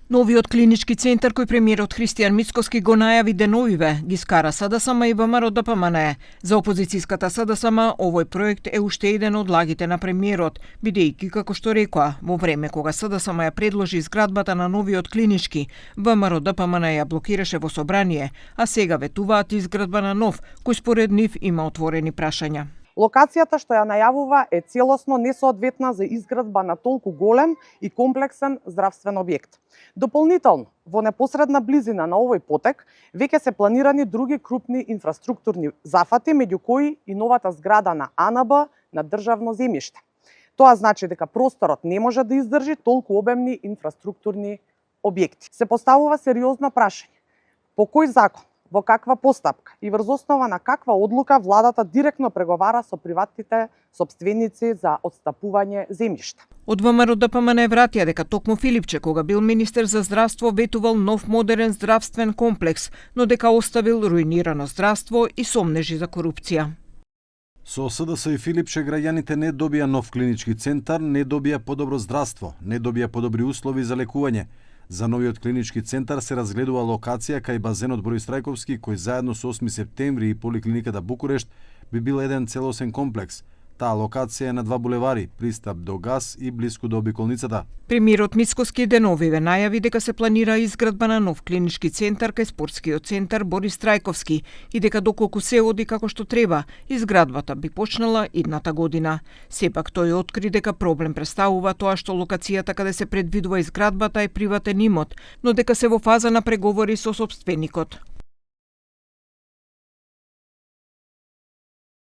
Новиот клинички центар кој премиерот Христијан Мицкоски го најави деновиве ги скара СДСМ и ВМРО ДПМНЕ. За опозицијската СДСМ овој проект е уште еден од лагите на премиерот, бидејќи како што рекоа, во време кога СДСМ ја предложи изградбата на новиот клинички, ВМРО ДПМНЕ ја блокираше во собрание, а сега ветуваат изградба на нов, кој според нив има отворени прашања. Локацијата што ја најавува е целосно несоодветна за изградба на толку голем и комплексен здравствен објект. Дополнително, во непосредна близина на овој потек, веќе се планирани други крупни инфраструктурни зафати, меѓу кои и новата зграда на АНБ на државно земјиште. Тоа значи дека просторот не може да издржи толку обемни инфраструктурни објекти. Се поставува сериозно прашање: по кој закон, во каква постапка и врз основа на каква одлука владата директно преговара со приватните сопственици за отстапување земјишта? Од ВМРО ДПМНЕ вратија дека токму Филипче, кога бил министер за здравство, ветувал нов модерен здравствен комплекс, но дека оставил руинирано здравство и сомнежи за корупција. Со СДС и Филипче граѓаните не добија нов клинички центар, не добија подобро здравство, не добија подобри услови за лекување. За новиот клинички центар се разгледува локација кај базенот Борој Страјковски, кој заедно со 8 септември и поликлиниката Букурешт би бил еден целосен комплекс. Таа локација е на 2 булевари, пристап до газ и блиску до обиколницата. Премиерот Мицкоски деновиве најави дека се планира изградба на нов клинички центар кај спортскиот центар Борој Страјковски и дека доколку се оди како што треба, изградбата би почнала идната година. Сепак тој откри дека проблем представува тоа што локацијата каде се предвидува изградбата е приватен имот, но дека се во фаза на преговори со сопственикот.